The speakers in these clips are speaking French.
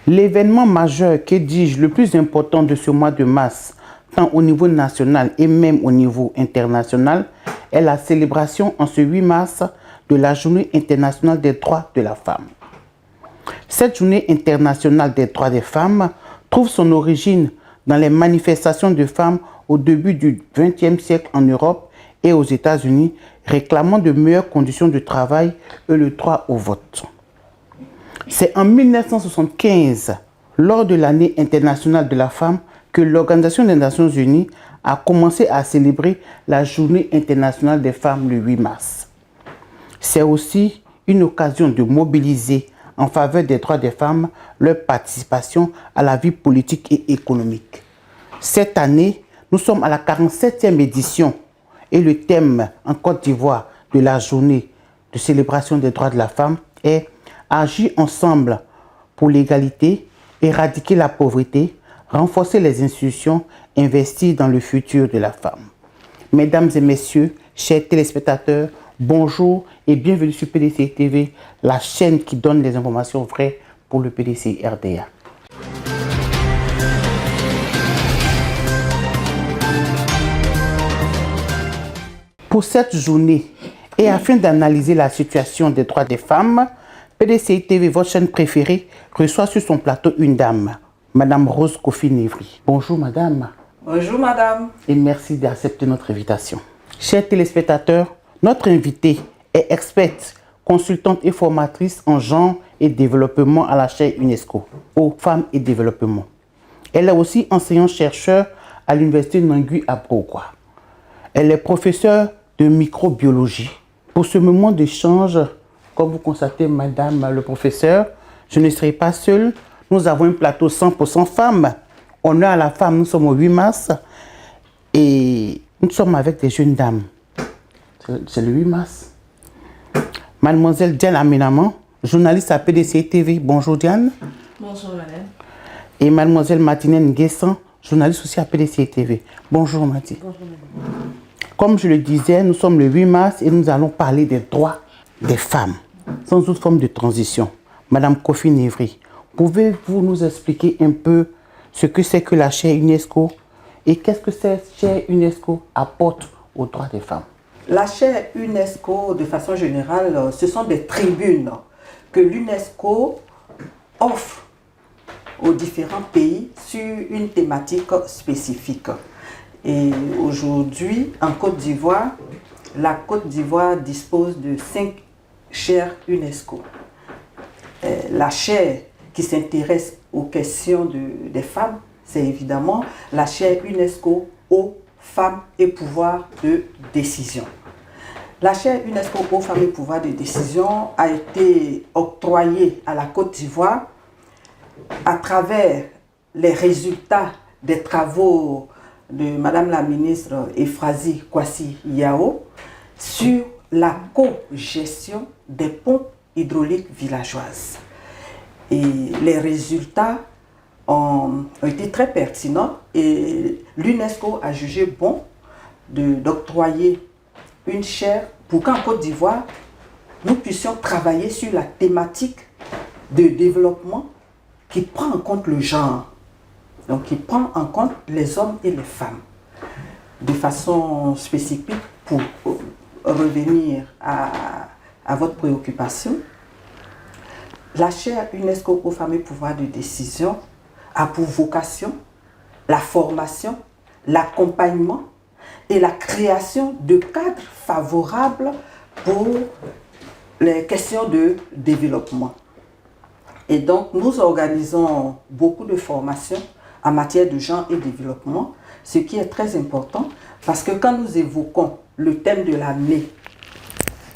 L'événement majeur, que dis-je, le plus important de ce mois de mars, tant au niveau national et même au niveau international, est la célébration en ce 8 mars de la Journée internationale des droits de la femme. Cette Journée internationale des droits des femmes trouve son origine dans les manifestations de femmes au début du XXe siècle en Europe et aux États-Unis, réclamant de meilleures conditions de travail et le droit au vote. C'est en 1975, lors de l'année internationale de la femme, que l'Organisation des Nations Unies a commencé à célébrer la Journée internationale des femmes le 8 mars. C'est aussi une occasion de mobiliser en faveur des droits des femmes leur participation à la vie politique et économique. Cette année, nous sommes à la 47e édition et le thème en Côte d'Ivoire de la journée de célébration des droits de la femme est « Agir ensemble pour l'égalité, éradiquer la pauvreté, renforcer les institutions, investir dans le futur de la femme ». Mesdames et messieurs, chers téléspectateurs, bonjour et bienvenue sur PDCI TV, la chaîne qui donne des informations vraies pour le PDCI RDA. Pour cette journée, et afin d'analyser la situation des droits des femmes, PDCI TV, votre chaîne préférée, reçoit sur son plateau une dame, Madame Rose Kofi-Névry. Bonjour Madame. Bonjour Madame. Et merci d'accepter notre invitation. Chers téléspectateurs, notre invitée est experte, consultante et formatrice en genre et développement à la chaire UNESCO, aux femmes et développement. Elle est aussi enseignante-chercheur à l'université Nangui à Brogwa. Elle est professeure de microbiologie. Pour ce moment d'échange, comme vous constatez, Madame le professeur, je ne serai pas seule. Nous avons un plateau 100% femmes. Honneur à la femme, nous sommes au 8 mars et nous sommes avec des jeunes dames. C'est le 8 mars. Mademoiselle Diane Aminaman, journaliste à PDCI TV. Bonjour Diane. Bonjour madame. Et Mademoiselle Matinène Nguessan, journaliste aussi à PDCI TV. Bonjour Mati. Bonjour madame. Comme je le disais, nous sommes le 8 mars et nous allons parler des droits des femmes, sans autre forme de transition. Madame Kofi-Névry, pouvez-vous nous expliquer un peu ce que c'est que la chaire UNESCO et qu'est-ce que cette chaire UNESCO apporte aux droits des femmes? La chaire UNESCO, de façon générale, ce sont des tribunes que l'UNESCO offre aux différents pays sur une thématique spécifique. Et aujourd'hui, en Côte d'Ivoire, la Côte d'Ivoire dispose de 5 chaires UNESCO. La chaire qui s'intéresse aux questions des femmes, c'est évidemment la chaire UNESCO aux femmes et pouvoir de décision. La chaire UNESCO aux femmes et pouvoir de décision a été octroyée à la Côte d'Ivoire à travers les résultats des travaux de Madame la ministre Euphrasie Kwasi Yao sur la co-gestion des pompes hydrauliques villageoises. Et les résultats ont été très pertinents et l'UNESCO a jugé bon d'octroyer une chaire pour qu'en Côte d'Ivoire, nous puissions travailler sur la thématique de développement qui prend en compte le genre. Donc, qui prend en compte les hommes et les femmes. De façon spécifique, pour revenir à votre préoccupation, la chaire UNESCO aux femmes et pouvoir de décision a pour vocation la formation, l'accompagnement et la création de cadres favorables pour les questions de développement. Et donc, nous organisons beaucoup de formations en matière de genre et développement, ce qui est très important parce que quand nous évoquons le thème de l'année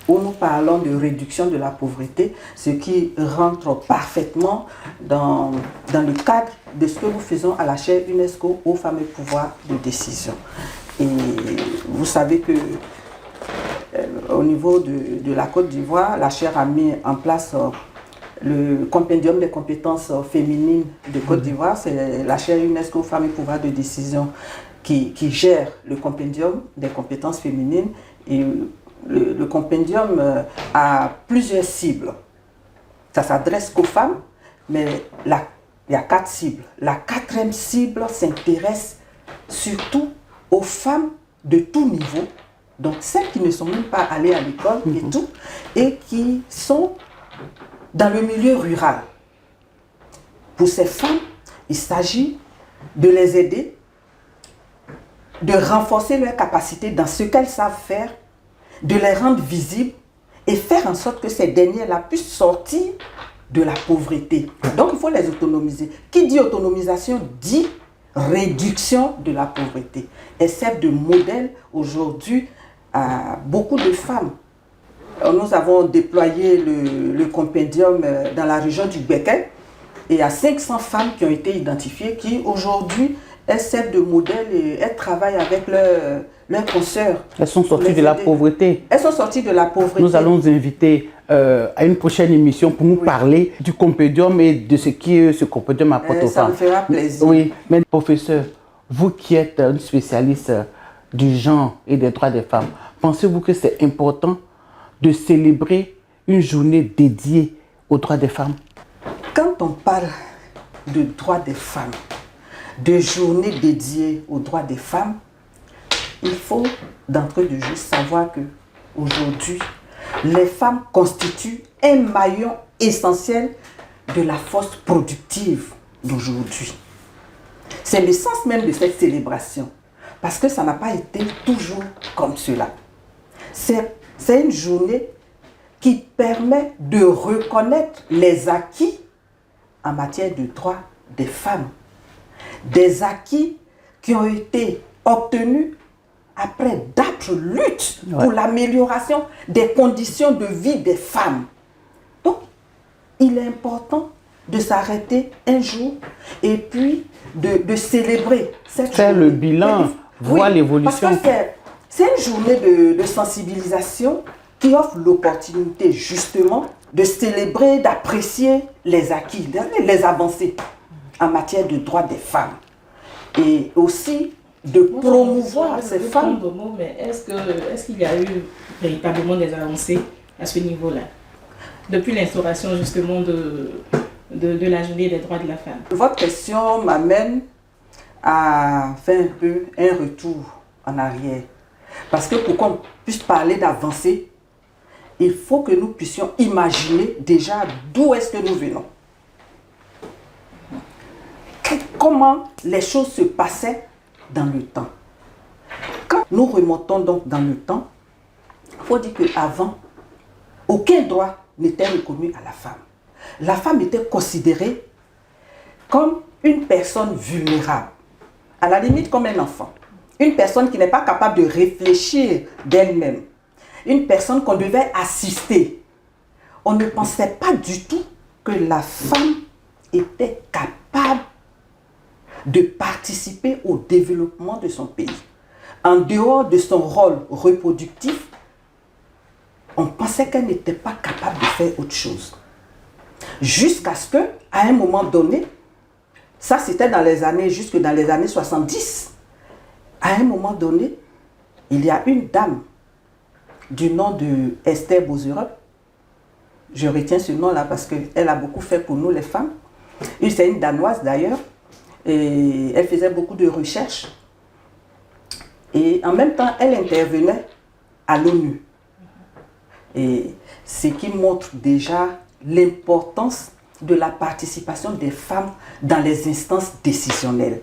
où nous parlons de réduction de la pauvreté, ce qui rentre parfaitement dans le cadre de ce que nous faisons à la chaire UNESCO aux femmes et pouvoir de décision. Et vous savez que au niveau de la Côte d'Ivoire, la chaire a mis en place le compendium des compétences féminines de Côte d'Ivoire. C'est la chaire UNESCO Femmes et Pouvoir de Décision qui gère le compendium des compétences féminines. Et le compendium a plusieurs cibles. Ça s'adresse qu'aux femmes, mais il y a 4 cibles. La 4e cible s'intéresse surtout aux femmes de tout niveau, donc celles qui ne sont même pas allées à l'école et tout, et qui sont dans le milieu rural. Pour ces femmes, il s'agit de les aider, de renforcer leurs capacités dans ce qu'elles savent faire, de les rendre visibles et faire en sorte que ces dernières-là puissent sortir de la pauvreté. Donc il faut les autonomiser. Qui dit autonomisation dit réduction de la pauvreté. Elles servent de modèle aujourd'hui à beaucoup de femmes. Nous avons déployé le compendium dans la région du Béquet et il y a 500 femmes qui ont été identifiées qui aujourd'hui elles servent de modèle et elles travaillent avec leurs consoeurs. Elles sont sorties de la pauvreté. Elles sont sorties de la pauvreté. Nous allons vous inviter à une prochaine émission pour nous parler du compendium et de ce que ce compendium apporte aux femmes. Ça me fera plaisir. Oui, mais professeur, vous qui êtes un spécialiste du genre et des droits des femmes, pensez-vous que c'est important de célébrer une journée dédiée aux droits des femmes? Quand on parle de droits des femmes, de journée dédiée aux droits des femmes, il faut d'entrée de jeu savoir que aujourd'hui, les femmes constituent un maillon essentiel de la force productive d'aujourd'hui. C'est le sens même de cette célébration, parce que ça n'a pas été toujours comme cela. C'est une journée qui permet de reconnaître les acquis en matière de droits des femmes. Des acquis qui ont été obtenus après d'âpres luttes pour l'amélioration des conditions de vie des femmes. Donc, il est important de s'arrêter un jour et puis de célébrer cette journée. Faire le bilan, voir l'évolution. Parce que c'est une journée de sensibilisation qui offre l'opportunité justement de célébrer, d'apprécier les acquis, les avancées en matière de droits des femmes. Et aussi de promouvoir ces femmes. Mais est-ce qu'il y a eu véritablement des avancées à ce niveau-là, depuis l'instauration justement de la journée des droits de la femme? Votre question m'amène à faire un peu un retour en arrière. Parce que pour qu'on puisse parler d'avancée, il faut que nous puissions imaginer déjà d'où est-ce que nous venons. Comment les choses se passaient dans le temps. Quand nous remontons donc dans le temps, il faut dire qu'avant, aucun droit n'était reconnu à la femme. La femme était considérée comme une personne vulnérable, à la limite comme un enfant. Une personne qui n'est pas capable de réfléchir d'elle-même. Une personne qu'on devait assister. On ne pensait pas du tout que la femme était capable de participer au développement de son pays. En dehors de son rôle reproductif, on pensait qu'elle n'était pas capable de faire autre chose. Jusqu'à ce qu'à un moment donné, ça c'était jusque dans les années 70, à un moment donné, il y a une dame du nom de Esther Boserup. Je retiens ce nom-là parce qu'elle a beaucoup fait pour nous les femmes. C'est une Danoise d'ailleurs. Et elle faisait beaucoup de recherches. Et en même temps, elle intervenait à l'ONU. Et ce qui montre déjà l'importance de la participation des femmes dans les instances décisionnelles.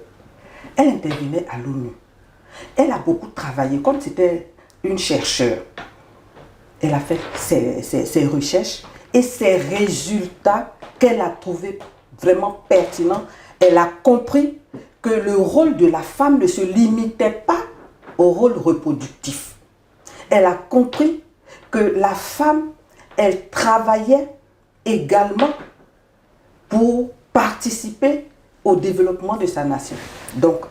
Elle intervenait à l'ONU. Elle a beaucoup travaillé, comme c'était une chercheure. Elle a fait ses recherches et ses résultats qu'elle a trouvés vraiment pertinents. Elle a compris que le rôle de la femme ne se limitait pas au rôle reproductif. Elle a compris que la femme, elle travaillait également pour participer au développement de sa nation. Donc,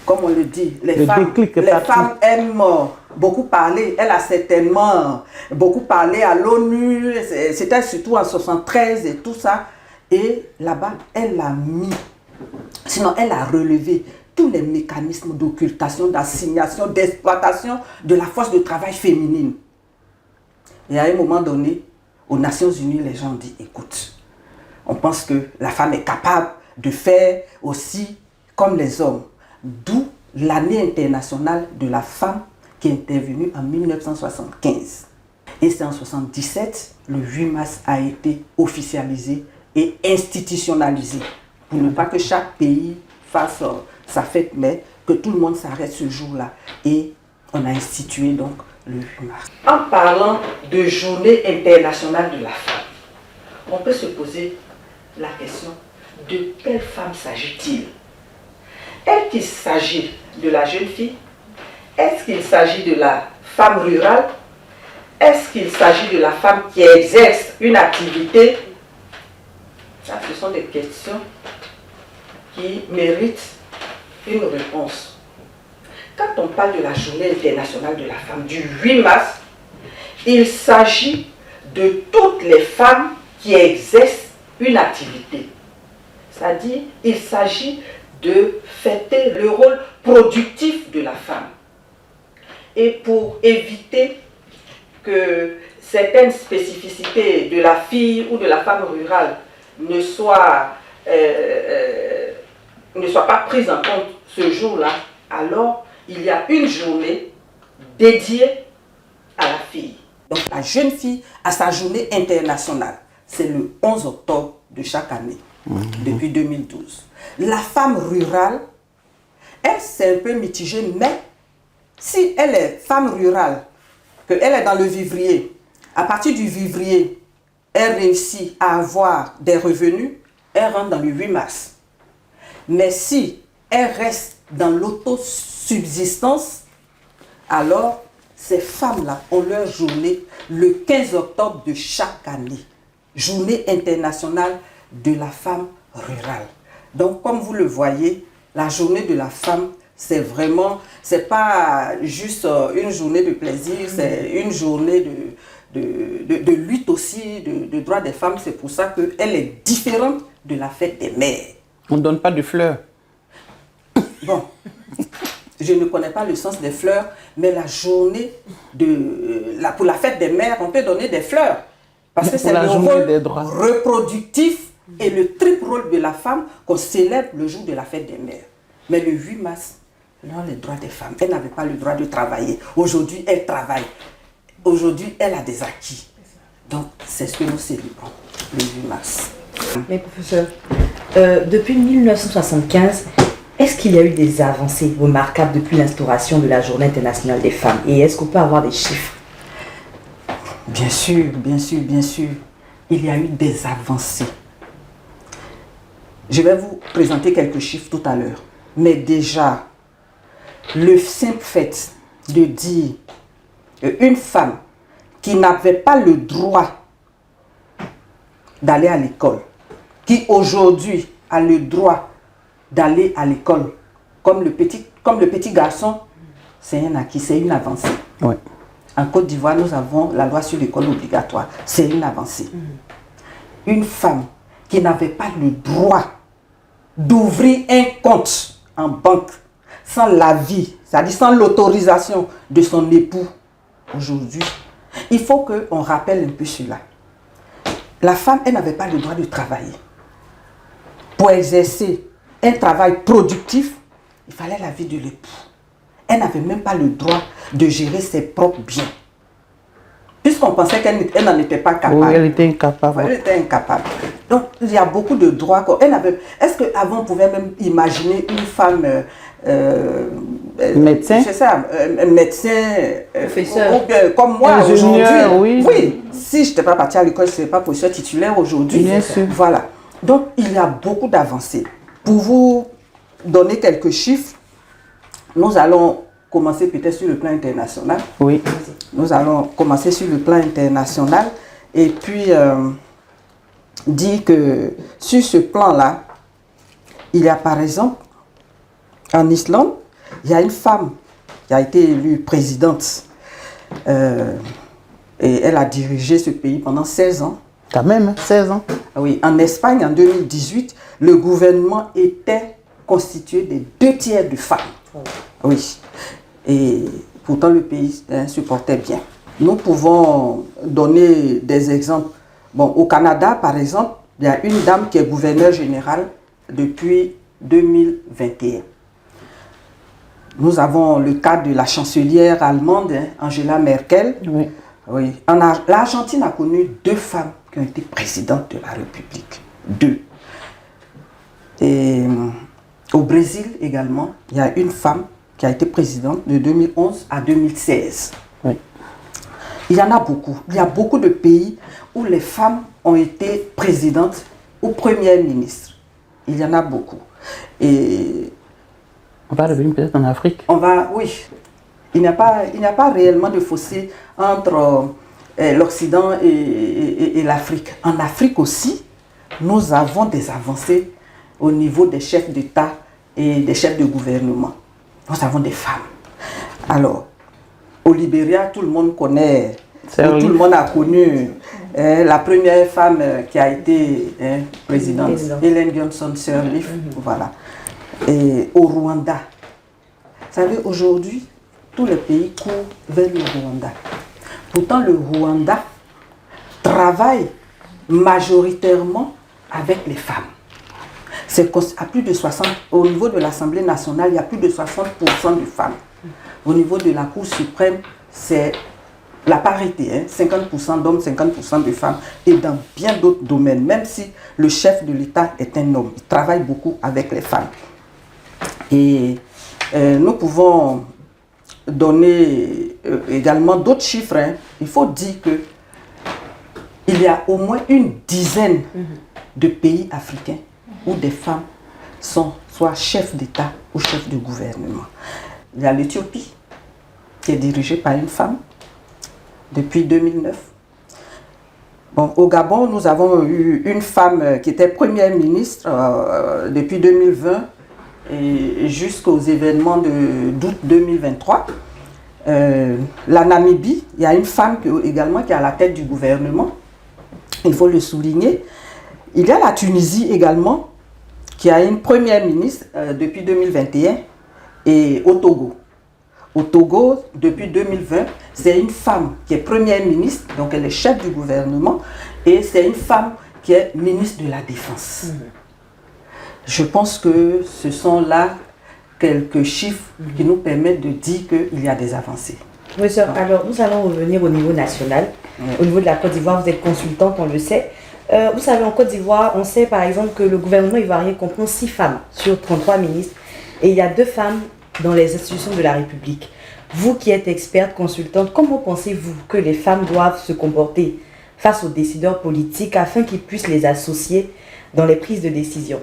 comme on le dit, les femmes aiment beaucoup parler. Elle a certainement beaucoup parlé à l'ONU, c'était surtout en 73 et tout ça. Et là-bas, elle a relevé tous les mécanismes d'occultation, d'assignation, d'exploitation de la force de travail féminine. Et à un moment donné, aux Nations Unies, les gens ont dit, écoute, On pense que la femme est capable de faire aussi comme les hommes. D'où l'année internationale de la femme qui est intervenue en 1975. Et c'est en 1977, le 8 mars a été officialisé et institutionnalisé. Pour ne pas que chaque pays fasse sa fête, mais que tout le monde s'arrête ce jour-là. Et on a institué donc le 8 mars. En parlant de journée internationale de la femme, on peut se poser la question, de quelle femme s'agit-il? Est-ce qu'il s'agit de la jeune fille? Est-ce qu'il s'agit de la femme rurale? Est-ce qu'il s'agit de la femme qui exerce une activité? Ça, ce sont des questions qui méritent une réponse. Quand on parle de la journée internationale de la femme du 8 mars, il s'agit de toutes les femmes qui exercent une activité. C'est-à-dire, il s'agit de fêter le rôle productif de la femme. Et pour éviter que certaines spécificités de la fille ou de la femme rurale ne soient pas prises en compte ce jour-là, alors il y a une journée dédiée à la fille. Donc la jeune fille a sa journée internationale. C'est le 11 octobre de chaque année, depuis 2012. La femme rurale, elle, c'est un peu mitigé, mais si elle est femme rurale, qu'elle est dans le vivrier, à partir du vivrier, elle réussit à avoir des revenus, elle rentre dans le 8 mars. Mais si elle reste dans l'autosubsistance, alors ces femmes-là ont leur journée le 15 octobre de chaque année. Journée internationale de la femme rurale. Donc, comme vous le voyez, la journée de la femme, c'est vraiment, c'est pas juste une journée de plaisir, c'est une journée de lutte aussi, de droits des femmes. C'est pour ça qu'elle est différente de la fête des mères. On ne donne pas de fleurs. Bon, je ne connais pas le sens des fleurs, mais la journée pour la fête des mères, on peut donner des fleurs. Parce que c'est le rôle reproductif et le triple rôle de la femme qu'on célèbre le jour de la fête des mères. Mais le 8 mars, non, les droits des femmes, elle n'avait pas le droit de travailler. Aujourd'hui, elle travaille. Aujourd'hui, elle a des acquis. Donc, c'est ce que nous célébrons le 8 mars. Mais professeur, depuis 1975, est-ce qu'il y a eu des avancées remarquables depuis l'instauration de la Journée internationale des femmes? Et est-ce qu'on peut avoir des chiffres? Bien sûr, bien sûr, bien sûr. Il y a eu des avancées. Je vais vous présenter quelques chiffres tout à l'heure. Mais déjà, le simple fait de dire une femme qui n'avait pas le droit d'aller à l'école, qui aujourd'hui a le droit d'aller à l'école, comme le petit garçon, c'est un acquis, c'est une avancée. Ouais. En Côte d'Ivoire, nous avons la loi sur l'école obligatoire. C'est une avancée. Une femme qui n'avait pas le droit d'ouvrir un compte en banque sans l'avis, c'est-à-dire sans l'autorisation de son époux, aujourd'hui, il faut qu'on rappelle un peu cela. La femme, elle n'avait pas le droit de travailler. Pour exercer un travail productif, il fallait l'avis de l'époux. Elle n'avait même pas le droit de gérer ses propres biens. Puisqu'on pensait qu'elle n'en était pas capable. Oui, elle était incapable. Elle était incapable. Donc, il y a beaucoup de droits. Est-ce qu'avant, on pouvait même imaginer une femme médecin? C'est ça, médecin, professeur. Comme moi aujourd'hui. Oui. Oui, si je n'étais pas partie à l'école, je ne serais pas professeur titulaire aujourd'hui. Bien sûr. Voilà. Donc, il y a beaucoup d'avancées. Pour vous donner quelques chiffres, nous allons commencer peut-être sur le plan international. Oui. Nous allons commencer sur le plan international et puis dire que sur ce plan-là, il y a par exemple, en Islande, il y a une femme qui a été élue présidente et elle a dirigé ce pays pendant 16 ans. Quand même, 16 ans. Oui, en Espagne, en 2018, le gouvernement était constitué de 2 tiers de femmes. Oui. Et pourtant, le pays se portait bien. Nous pouvons donner des exemples. Bon, au Canada, par exemple, il y a une dame qui est gouverneure générale depuis 2021. Nous avons le cas de la chancelière allemande, Angela Merkel. Oui. Oui. L'Argentine a connu 2 femmes qui ont été présidentes de la République. 2. Et au Brésil également, il y a une femme qui a été présidente de 2011 à 2016. Oui. Il y en a beaucoup. Il y a beaucoup de pays où les femmes ont été présidentes ou premières ministres. Il y en a beaucoup. Et on va revenir peut-être en Afrique. Oui. Il n'y a pas réellement de fossé entre l'Occident et l'Afrique. En Afrique aussi, nous avons des avancées au niveau des chefs d'État et des chefs de gouvernement. Nous avons des femmes. Alors, au Libéria, tout le monde connaît, tout le monde a connu la première femme qui a été présidente, Ellen Johnson Sirleaf. Voilà. Et au Rwanda, vous savez, aujourd'hui, tous les pays courent vers le Rwanda. Pourtant, le Rwanda travaille majoritairement avec les femmes. À plus de 60, au niveau de l'Assemblée nationale, il y a plus de 60% de femmes. Au niveau de la Cour suprême, c'est la parité, 50% d'hommes, 50% de femmes. Et dans bien d'autres domaines, même si le chef de l'État est un homme, il travaille beaucoup avec les femmes. Et nous pouvons donner également d'autres chiffres. Il faut dire qu'il y a au moins une dizaine de pays africains où des femmes sont soit chefs d'État ou chefs de gouvernement. Il y a l'Éthiopie qui est dirigée par une femme depuis 2009. Bon, au Gabon, nous avons eu une femme qui était première ministre depuis 2020 et jusqu'aux événements d'août 2023. La Namibie, il y a une femme également qui est à la tête du gouvernement. Il faut le souligner. Il y a la Tunisie également, qui a une première ministre depuis 2021, et au Togo. Au Togo, depuis 2020, c'est une femme qui est première ministre, donc elle est chef du gouvernement, et c'est une femme qui est ministre de la Défense. Je pense que ce sont là quelques chiffres qui nous permettent de dire qu'il y a des avancées. Oui, sœur, alors nous allons revenir au niveau national. Au niveau de la Côte d'Ivoire, vous êtes consultante, on le sait. Vous savez, en Côte d'Ivoire, on sait par exemple que le gouvernement ivoirien comprend 6 femmes sur 33 ministres et il y a 2 femmes dans les institutions de la République. Vous qui êtes experte, consultante, comment pensez-vous que les femmes doivent se comporter face aux décideurs politiques afin qu'ils puissent les associer dans les prises de décision?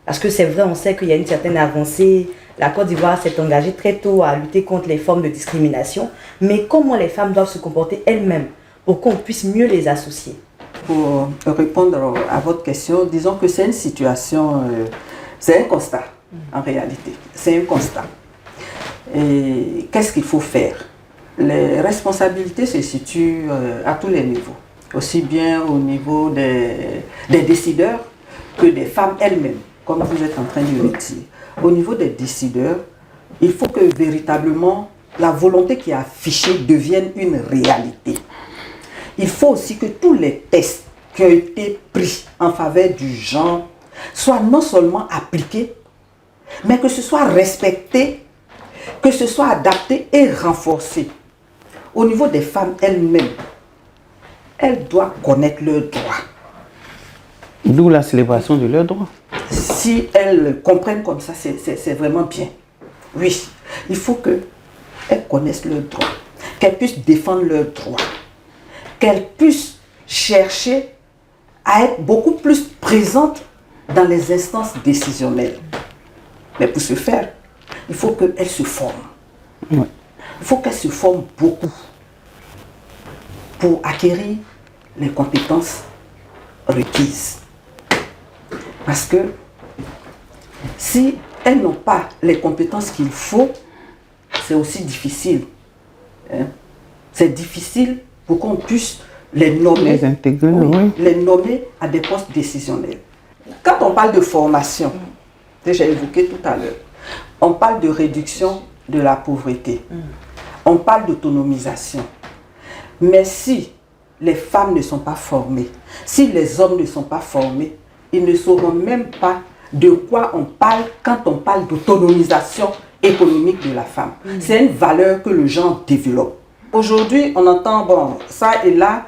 Parce que c'est vrai, on sait qu'il y a une certaine avancée. La Côte d'Ivoire s'est engagée très tôt à lutter contre les formes de discrimination. Mais comment les femmes doivent se comporter elles-mêmes pour qu'on puisse mieux les associer? Pour répondre à votre question, disons que c'est une situation, c'est un constat en réalité, c'est un constat. Et qu'est-ce qu'il faut faire? Les responsabilités se situent à tous les niveaux, aussi bien au niveau des décideurs que des femmes elles-mêmes, comme vous êtes en train de le dire. Au niveau des décideurs, il faut que véritablement la volonté qui est affichée devienne une réalité. Il faut aussi que tous les tests qui ont été pris en faveur du genre soient non seulement appliqués, mais que ce soit respecté, que ce soit adapté et renforcé. Au niveau des femmes elles-mêmes, elles doivent connaître leurs droits. D'où la célébration de leurs droits. Si elles comprennent comme ça, c'est vraiment bien. Oui, il faut qu'elles connaissent leurs droits, qu'elles puissent défendre leurs droits, qu'elles puissent chercher à être beaucoup plus présentes dans les instances décisionnelles. Mais pour ce faire, il faut qu'elles se forment. Oui. Il faut qu'elles se forment beaucoup pour acquérir les compétences requises. Parce que si elles n'ont pas les compétences qu'il faut, c'est aussi difficile. C'est difficile pour qu'on puisse les nommer, les intégrer, oui. les nommer à des postes décisionnels. Quand on parle de formation, j'ai évoqué tout à l'heure, on parle de réduction de la pauvreté, on parle d'autonomisation. Mais si les femmes ne sont pas formées, si les hommes ne sont pas formés, ils ne sauront même pas de quoi on parle quand on parle d'autonomisation économique de la femme. C'est une valeur que le genre développe. Aujourd'hui, on entend, bon, ça et là,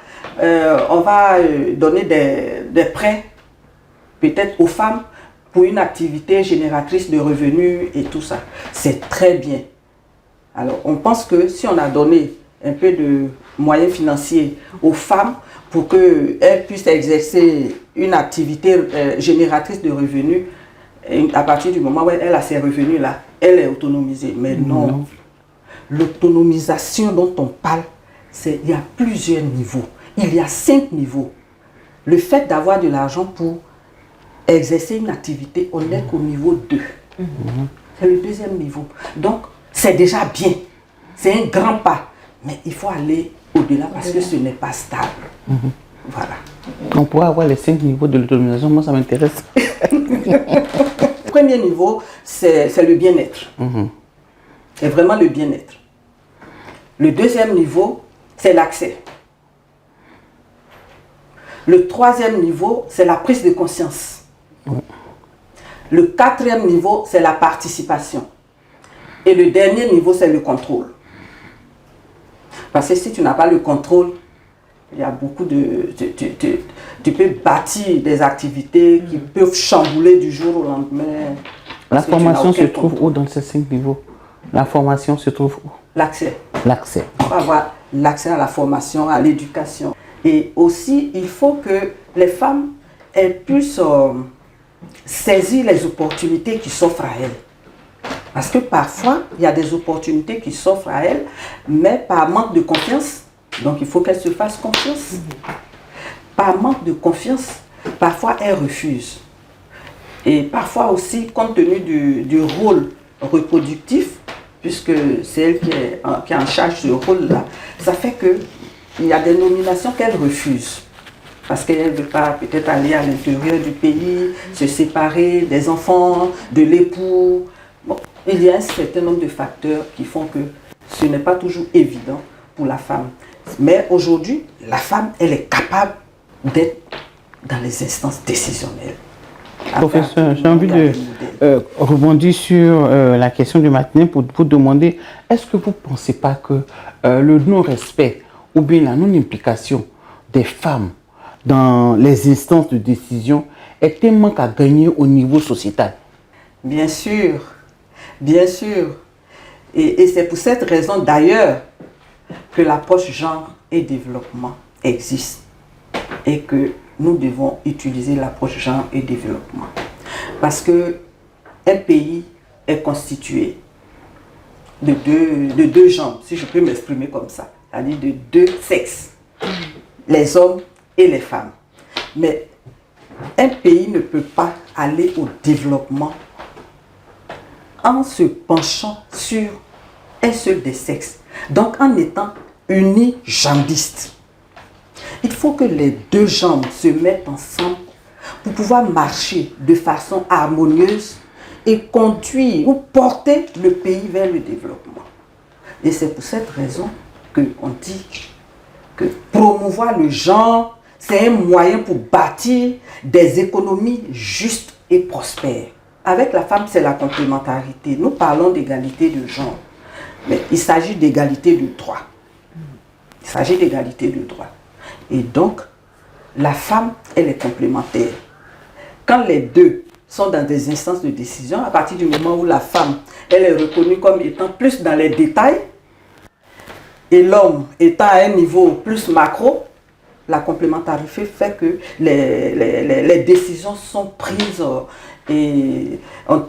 on va donner des prêts, peut-être aux femmes, pour une activité génératrice de revenus et tout ça. C'est très bien. Alors, on pense que si on a donné un peu de moyens financiers aux femmes pour qu'elles puissent exercer une activité génératrice de revenus, à partir du moment où elle a ces revenus-là, elle est autonomisée. Mais non. L'autonomisation dont on parle, il y a plusieurs niveaux. Il y a 5 niveaux. Le fait d'avoir de l'argent pour exercer une activité, on n'est qu'au niveau 2. C'est le 2e niveau. Donc, c'est déjà bien. C'est un grand pas. Mais il faut aller au-delà parce que ce n'est pas stable. Voilà. On pourrait avoir les 5 niveaux de l'autonomisation, moi ça m'intéresse. Le premier niveau, c'est le bien-être. C'est vraiment le bien-être. Le 2e niveau, c'est l'accès. Le 3e niveau, c'est la prise de conscience. Le 4e niveau, c'est la participation. Et le dernier niveau, c'est le contrôle. Parce que si tu n'as pas le contrôle, il y a beaucoup de... Tu peux bâtir des activités qui peuvent chambouler du jour au lendemain. La formation se trouve où dans ces 5 niveaux? La formation se trouve où? L'accès. L'accès. Il faut avoir l'accès à la formation, à l'éducation. Et aussi, il faut que les femmes elles puissent saisir les opportunités qui s'offrent à elles. Parce que parfois, il y a des opportunités qui s'offrent à elles, mais par manque de confiance. Donc, il faut qu'elles se fassent confiance. Par manque de confiance, parfois, elles refusent. Et parfois aussi, compte tenu du rôle reproductif, puisque c'est elle qui est en charge de ce rôle-là, ça fait qu'il y a des nominations qu'elles refusent. Parce qu'elle ne veut pas peut-être aller à l'intérieur du pays, se séparer des enfants, de l'époux. Bon, il y a un certain nombre de facteurs qui font que ce n'est pas toujours évident pour la femme. Mais aujourd'hui, la femme, elle est capable d'être dans les instances décisionnelles. Professeur, j'ai envie de rebondir sur la question du matin pour vous demander, est-ce que vous ne pensez pas que le non-respect ou bien la non-implication des femmes dans les instances de décision est un manque à gagner au niveau sociétal? Bien sûr, bien sûr. Et c'est pour cette raison d'ailleurs que l'approche genre et développement existe et que nous devons utiliser l'approche genre et développement. Parce qu'un pays est constitué de deux genres, si je peux m'exprimer comme ça, c'est-à-dire de 2 sexes, les hommes et les femmes. Mais un pays ne peut pas aller au développement en se penchant sur un seul des sexes. Donc en étant unijambiste. Il faut que les 2 jambes se mettent ensemble pour pouvoir marcher de façon harmonieuse et conduire ou porter le pays vers le développement. Et c'est pour cette raison qu'on dit que promouvoir le genre, c'est un moyen pour bâtir des économies justes et prospères. Avec la femme, c'est la complémentarité. Nous parlons d'égalité de genre, mais il s'agit d'égalité de droit. Il s'agit d'égalité de droit. Et donc, la femme, elle est complémentaire. Quand les 2 sont dans des instances de décision, à partir du moment où la femme, elle est reconnue comme étant plus dans les détails, et l'homme étant à un niveau plus macro, la complémentarité fait que les décisions sont prises et on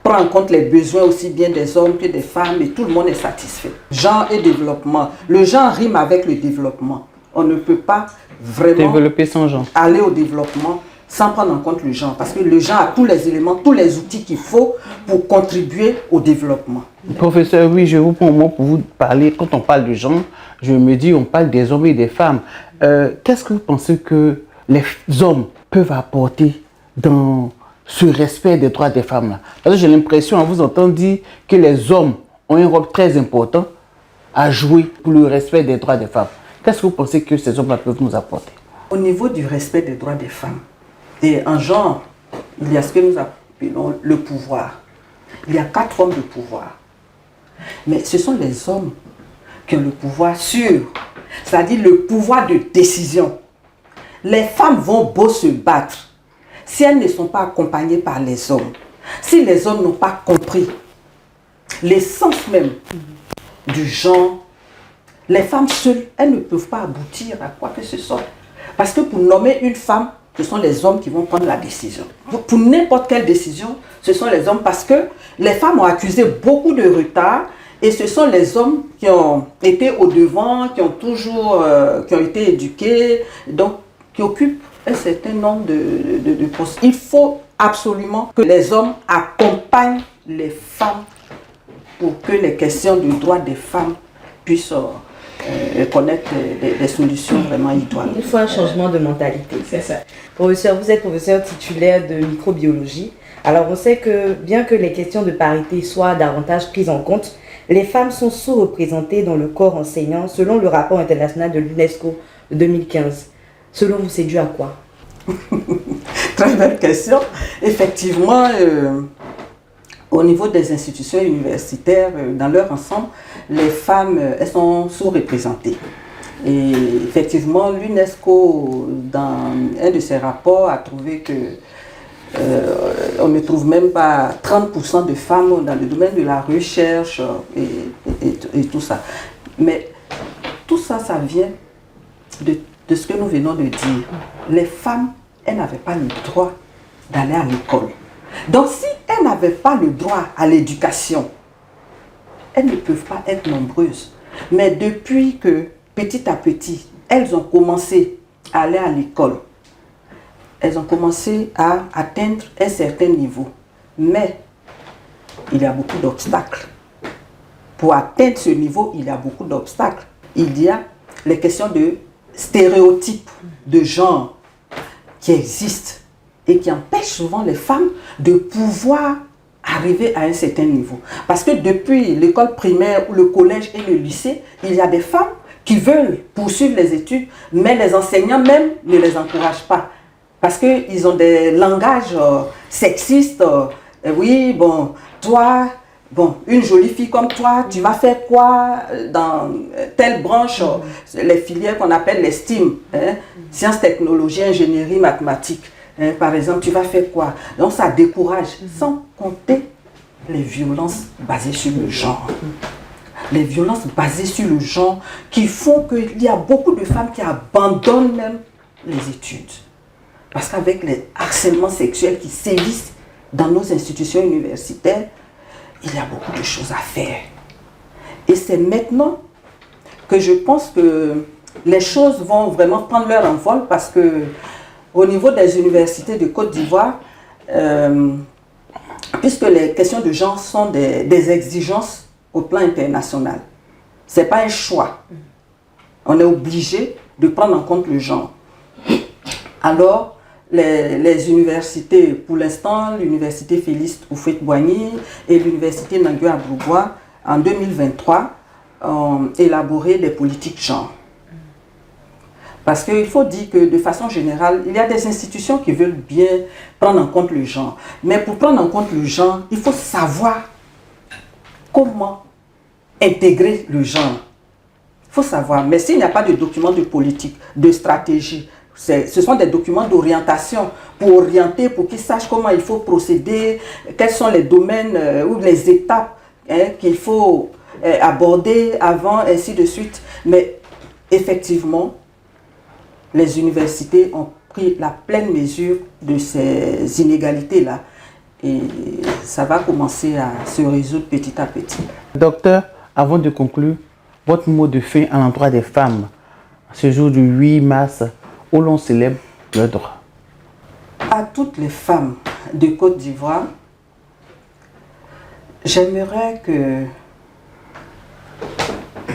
prend en compte les besoins aussi bien des hommes que des femmes et tout le monde est satisfait. Genre et développement. Le genre rime avec le développement. On ne peut pas vraiment développer son genre, aller au développement sans prendre en compte le genre. Parce que le genre a tous les éléments, tous les outils qu'il faut pour contribuer au développement. Professeur, oui, je vous prends au mot pour vous parler. Quand on parle de genre, je me dis, on parle des hommes et des femmes. Qu'est-ce que vous pensez que les hommes peuvent apporter dans ce respect des droits des femmes là? Parce que j'ai l'impression, en vous entendant dire que les hommes ont un rôle très important à jouer pour le respect des droits des femmes. Qu'est-ce que vous pensez que ces hommes-là peuvent nous apporter? Au niveau du respect des droits des femmes, et en genre, il y a ce que nous appelons le pouvoir. Il y a 4 formes de pouvoir. Mais ce sont les hommes qui ont le pouvoir sur, c'est-à-dire le pouvoir de décision. Les femmes vont beau se battre si elles ne sont pas accompagnées par les hommes. Si les hommes n'ont pas compris l'essence même du genre, les femmes seules, elles ne peuvent pas aboutir à quoi que ce soit. Parce que pour nommer une femme, ce sont les hommes qui vont prendre la décision. Pour n'importe quelle décision, ce sont les hommes parce que les femmes ont accusé beaucoup de retard et ce sont les hommes qui ont été au devant, qui ont été éduqués, donc qui occupent un certain nombre de postes. Il faut absolument que les hommes accompagnent les femmes pour que les questions du droit des femmes puissent connaître des solutions vraiment idoines. Il faut un changement de mentalité. C'est ça. Professeur, vous êtes professeur titulaire de microbiologie. Alors on sait que bien que les questions de parité soient davantage prises en compte, les femmes sont sous-représentées dans le corps enseignant selon le rapport international de l'UNESCO de 2015. Selon vous, c'est dû à quoi? Très belle question. Effectivement, au niveau des institutions universitaires, dans leur ensemble, les femmes, elles sont sous-représentées. Et effectivement, l'UNESCO, dans un de ses rapports, a trouvé que on ne trouve même pas 30% de femmes dans le domaine de la recherche et tout ça. Mais tout ça, ça vient de ce que nous venons de dire. Les femmes, elles n'avaient pas le droit d'aller à l'école. Donc si elles n'avaient pas le droit à l'éducation, elles ne peuvent pas être nombreuses. Mais depuis que, petit à petit, elles ont commencé à aller à l'école, elles ont commencé à atteindre un certain niveau. Mais il y a beaucoup d'obstacles. Pour atteindre ce niveau, il y a beaucoup d'obstacles. Il y a les questions de stéréotypes de genre qui existent et qui empêchent souvent les femmes de pouvoir arriver à un certain niveau. Parce que depuis l'école primaire, le collège et le lycée, il y a des femmes qui veulent poursuivre les études, mais les enseignants même ne les encouragent pas. Parce qu'ils ont des langages sexistes. Oui, bon, toi, bon, une jolie fille comme toi, tu vas faire quoi dans telle branche, les filières qu'on appelle les STEAM, sciences, technologies, ingénierie, mathématiques. Par exemple, tu vas faire quoi? Donc ça décourage, sans compter les violences basées sur le genre. Les violences basées sur le genre qui font qu'il y a beaucoup de femmes qui abandonnent même les études. Parce qu'avec les harcèlements sexuels qui sévissent dans nos institutions universitaires, il y a beaucoup de choses à faire. Et c'est maintenant que je pense que les choses vont vraiment prendre leur envol parce que au niveau des universités de Côte d'Ivoire, puisque les questions de genre sont des exigences au plan international, ce n'est pas un choix. On est obligé de prendre en compte le genre. Alors, les universités, pour l'instant, l'université Félix Houphouët-Boigny et l'université Nangué Abroubois, en 2023, ont élaboré des politiques genre. Parce qu'il faut dire que de façon générale, il y a des institutions qui veulent bien prendre en compte le genre. Mais pour prendre en compte le genre, il faut savoir comment intégrer le genre. Il faut savoir. Mais s'il n'y a pas de document de politique, de stratégie, ce sont des documents d'orientation pour orienter, pour qu'ils sachent comment il faut procéder, quels sont les domaines ou les étapes qu'il faut aborder avant, ainsi de suite. Mais effectivement, les universités ont pris la pleine mesure de ces inégalités-là. Et ça va commencer à se résoudre petit à petit. Docteur, avant de conclure, votre mot de fin à l'endroit des femmes, ce jour du 8 mars, où l'on célèbre le droit. À toutes les femmes de Côte d'Ivoire, j'aimerais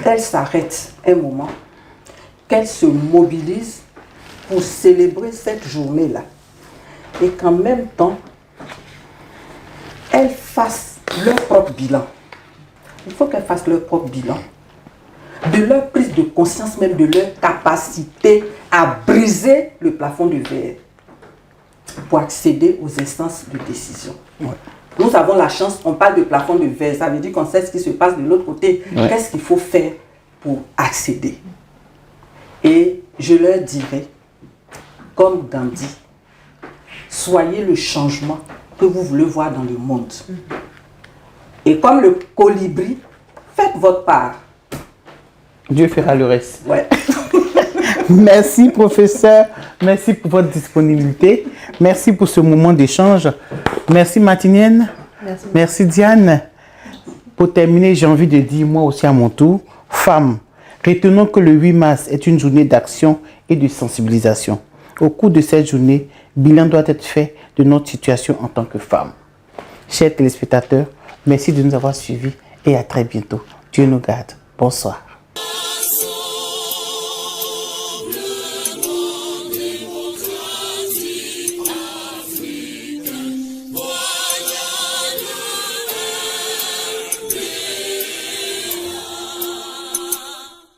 qu'elles s'arrêtent un moment, qu'elles se mobilisent pour célébrer cette journée-là. Et qu'en même temps, elles fassent leur propre bilan. Il faut qu'elles fassent leur propre bilan de leur prise de conscience, même de leur capacité à briser le plafond de verre pour accéder aux instances de décision. Ouais. Nous avons la chance, on parle de plafond de verre, ça veut dire qu'on sait ce qui se passe de l'autre côté. Ouais. Qu'est-ce qu'il faut faire pour accéder? Et je leur dirai, comme Gandhi, soyez le changement que vous voulez voir dans le monde. Et comme le colibri, faites votre part. Dieu fera le reste. Ouais. Merci, professeur. Merci pour votre disponibilité. Merci pour ce moment d'échange. Merci, Martinienne. Merci. Merci, Diane. Pour terminer, j'ai envie de dire, moi aussi à mon tour, femmes, retenons que le 8 mars est une journée d'action et de sensibilisation. Au cours de cette journée, bilan doit être fait de notre situation en tant que femmes. Chers téléspectateurs, merci de nous avoir suivis et à très bientôt. Dieu nous garde. Bonsoir.